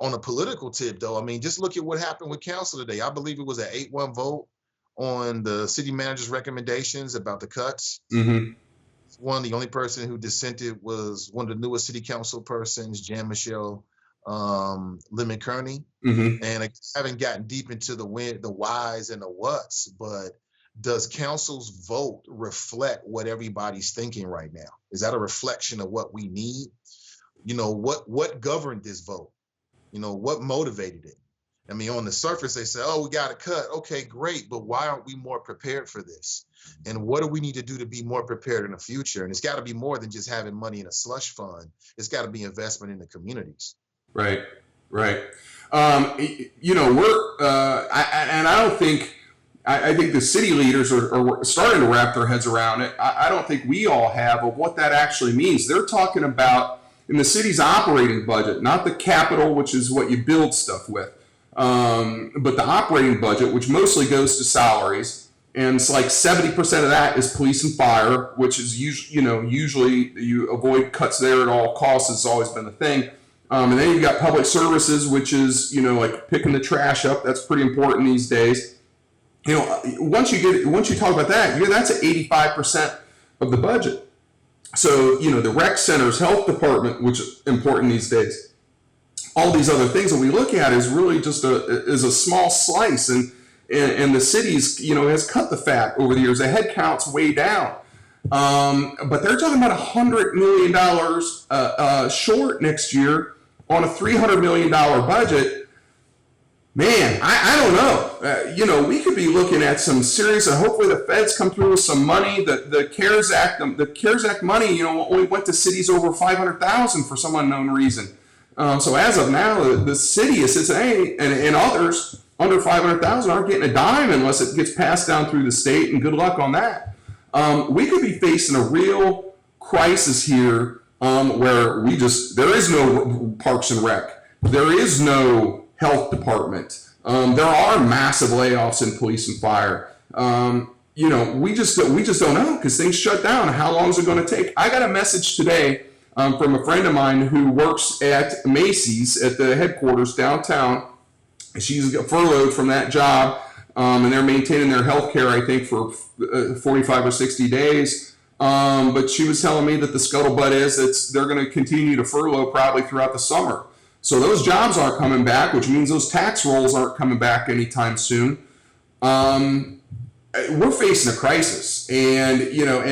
On a political tip, though, I mean, just look at what happened with council today. I believe it was an 8-1 vote on the city manager's recommendations about the cuts. Mm-hmm. The only person who dissented was one of the newest city council persons, Jan Michelle Lemon Kearney. Mm-hmm. And I haven't gotten deep into the whys and the whats, but does council's vote reflect what everybody's thinking right now? Is that a reflection of what we need? What governed this vote? What motivated it? I mean, on the surface, they say, oh, we got to cut. Okay, great. But why aren't we more prepared for this? And what do we need to do to be more prepared in the future? And it's got to be more than just having money in a slush fund. It's got to be investment in the communities. Right. Right. I think the city leaders are starting to wrap their heads around it. I don't think we all have of what that actually means. They're talking about in the city's operating budget, not the capital, which is what you build stuff with, but the operating budget, which mostly goes to salaries. And it's like 70% of that is police and fire, which is usually you avoid cuts there at all costs. It's always been the thing. And then you've got public services, which is, like picking the trash up. That's pretty important these days. Once you talk about that, that's at 85% of the budget. So, the rec center's health department, which is important these days. All these other things that we look at is really just a small slice. And the city's, has cut the fat over the years. The head count's way down. But they're talking about $100 million short next year on a $300 million budget. Man, I don't know. We could be looking at some serious, and hopefully the feds come through with some money. The CARES Act money, only went to cities over 500,000 for some unknown reason. So as of now, the city is saying, and others under 500,000 aren't getting a dime unless it gets passed down through the state, and good luck on that. We could be facing a real crisis here, where there is no Parks and Rec, there is no health department. There are massive layoffs in police and fire. We just don't know because things shut down. How long is it going to take? I got a message today from a friend of mine who works at Macy's at the headquarters downtown. She's furloughed from that job, and they're maintaining their health care, I think, for 45 or 60 days. But she was telling me that the scuttlebutt is that they're going to continue to furlough probably throughout the summer. So those jobs aren't coming back, which means those tax rolls aren't coming back anytime soon. We're facing a crisis, and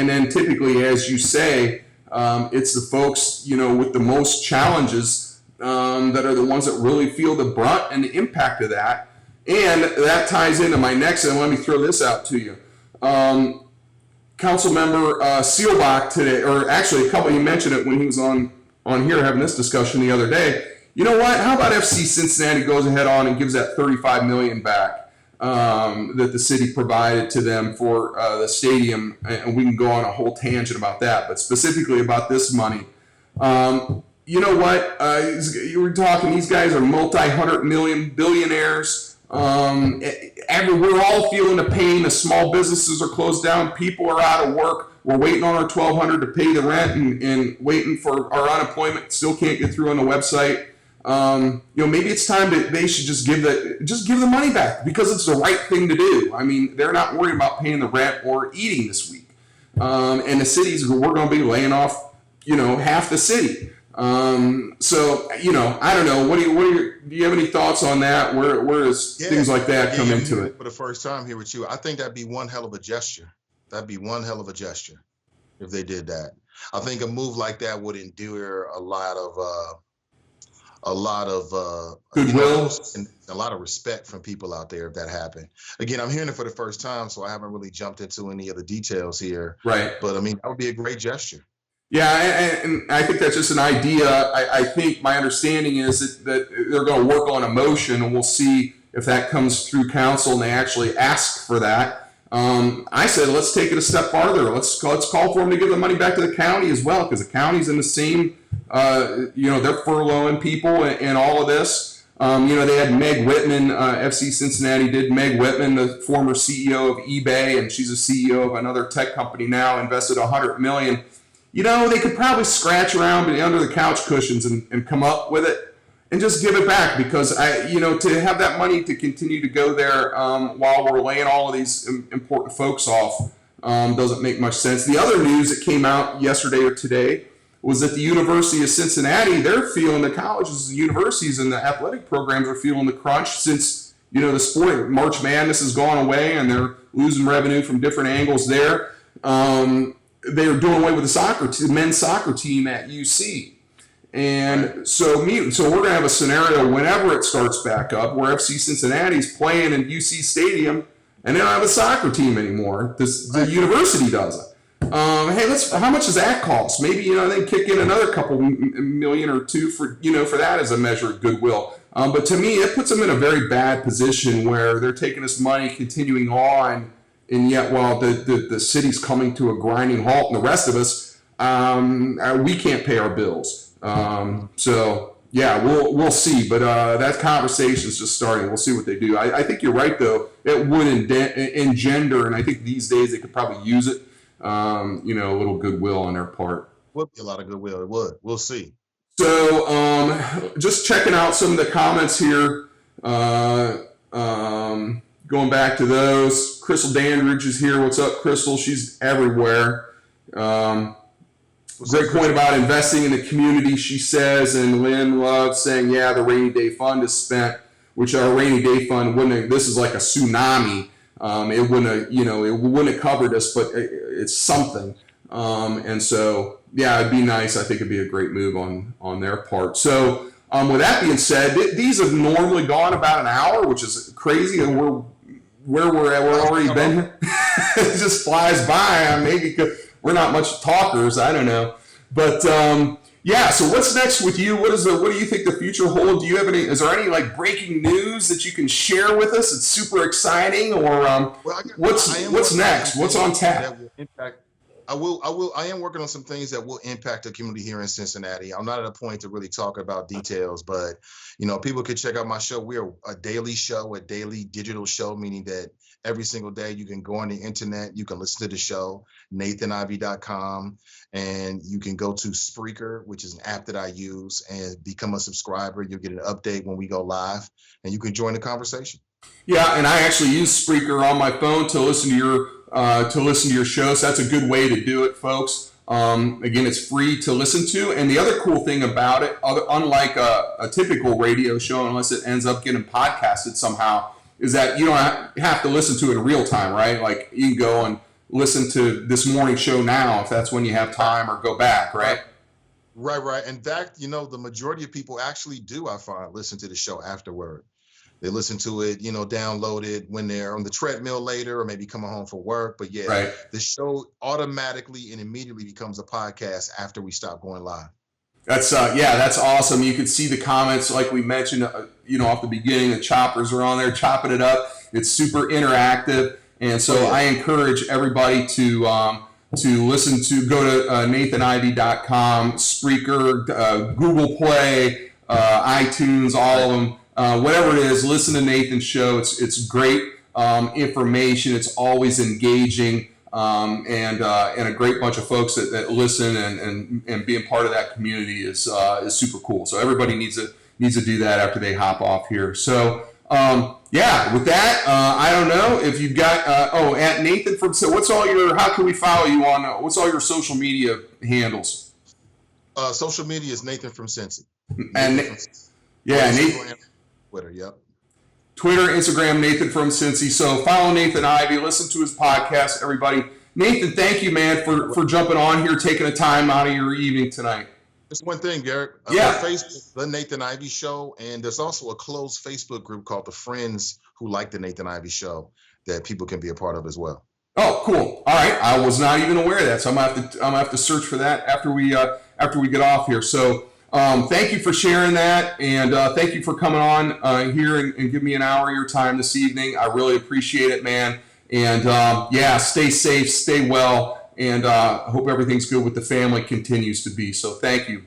then typically, as you say, it's the folks with the most challenges that are the ones that really feel the brunt and the impact of that. And that ties into my next, and let me throw this out to you. Council member Seelbach today, or actually he mentioned it when he was on here having this discussion the other day. You know what? How about FC Cincinnati goes ahead on and gives that $35 million back that the city provided to them for the stadium, and we can go on a whole tangent about that, but specifically about this money. You know what? You were talking; these guys are multi-hundred million billionaires. We're all feeling the pain. The small businesses are closed down. People are out of work. We're waiting on our $1,200 to pay the rent, and waiting for our unemployment. Still can't get through on the website. Maybe it's time they should just give the money back because it's the right thing to do. I mean, they're not worried about paying the rent or eating this week. And the cities, we're going to be laying off, half the city. So I don't know. Do you have any thoughts on that? Where does things like that come into it? For the first time here with you, I think that'd be one hell of a gesture. That'd be one hell of a gesture if they did that. I think a move like that would endure a lot a lot of goodwill, and a lot of respect from people out there if that happened. Again, I'm hearing it for the first time, so I haven't really jumped into any of the details here. right? But I mean, that would be a great gesture. Yeah, and I think that's just an idea. I think my understanding is that they're going to work on a motion, and we'll see if that comes through council and they actually ask for that. I said, let's take it a step farther. Let's call for them to give the money back to the county as well, because the county's in the same, they're furloughing people and all of this. They had Meg Whitman, FC Cincinnati did. Meg Whitman, the former CEO of eBay, and she's a CEO of another tech company now, invested $100 million. They could probably scratch around under the couch cushions and come up with it and just give it back, because to have that money to continue to go there while we're laying all of these important folks off doesn't make much sense. The other news that came out yesterday or today was that the University of Cincinnati, they're feeling, the colleges and universities and the athletic programs are feeling the crunch since, the sport, March Madness has gone away and they're losing revenue from different angles there. They're doing away with the men's soccer team at UC. And so we're going to have a scenario whenever it starts back up where FC Cincinnati's playing in UC Stadium and they don't have a soccer team anymore. The university doesn't. How much does that cost? Maybe, they kick in another couple million or two for that as a measure of goodwill. But to me, it puts them in a very bad position where they're taking this money, continuing on, and yet while the city's coming to a grinding halt and the rest of us, we can't pay our bills. We'll see. But that conversation's just starting. We'll see what they do. I think you're right, though. It would engender, and I think these days they could probably use it, a little goodwill on their part. Would be a lot of goodwill. It would. We'll see. So just checking out some of the comments here. Going back to those, Crystal Dandridge is here. What's up, Crystal? She's everywhere. Great point about investing in the community, she says. And Lynn Love saying, yeah, the rainy day fund is spent, which our rainy day fund wouldn't. This is like a tsunami. It wouldn't have covered us, but it's something. And so, yeah, it'd be nice. I think it'd be a great move on their part. So, with that being said, these have normally gone about an hour, which is crazy, and we're already been here. It just flies by. Maybe because we're not much talkers. I don't know, but so what's next with you? What do you think the future holds? Do you have is there any breaking news that you can share with us? It's super exciting, or what's next? What's on tap? I am working on some things that will impact the community here in Cincinnati. I'm not at a point to really talk about details, but people can check out my show. We are a daily show, a daily digital show, meaning that every single day you can go on the internet, you can listen to the show, nathanivey.com, and you can go to Spreaker, which is an app that I use, and become a subscriber. You'll get an update when we go live, and you can join the conversation. Yeah, and I actually use Spreaker on my phone to listen to your show. So that's a good way to do it, folks. Again, it's free to listen to. And the other cool thing about it, unlike a typical radio show, unless it ends up getting podcasted somehow, is that you don't have to listen to it in real time, right? Like you can go and listen to this morning show now if that's when you have time, or go back, right? Right. In fact, the majority of people actually do, I find, listen to the show afterward. They listen to it, download it when they're on the treadmill later, or maybe coming home from work. But The show automatically and immediately becomes a podcast after we stop going live. That's awesome. You can see the comments, like we mentioned, off the beginning. The choppers are on there chopping it up. It's super interactive, and so I encourage everybody to listen to. Go to nathanivey.com, Spreaker, Google Play, iTunes, all of them. Whatever it is, listen to Nathan's show. It's great information. It's always engaging, and a great bunch of folks that listen and being part of that community is super cool. So everybody needs to do that after they hop off here. So with that, I don't know if you've got at Nathan from. So how can we follow you on? What's all your social media handles? Social media is Nathan from Cincy. And Nathan. Twitter, yep. Twitter, Instagram, Nathan from Cincy. So follow Nathan Ivey, listen to his podcast, everybody. Nathan, thank you, man, for jumping on here, taking the time out of your evening tonight. Just one thing, Garrett. Yeah. On Facebook, the Nathan Ivey Show, and there's also a closed Facebook group called the Friends Who Like the Nathan Ivey Show that people can be a part of as well. Oh, cool. All right, I was not even aware of that, so I'm gonna have to search for that after we get off here. So, thank you for sharing that, and thank you for coming on here and giving me an hour of your time this evening. I really appreciate it, man. And yeah, stay safe, stay well, and hope everything's good with the family continues to be. So, thank you.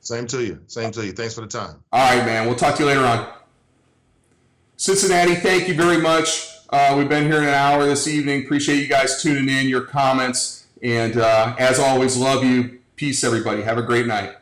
Same to you. Same to you. Thanks for the time. All right, man. We'll talk to you later on. Cincinnati, thank you very much. We've been here an hour this evening. Appreciate you guys tuning in, your comments. And as always, love you. Peace, everybody. Have a great night.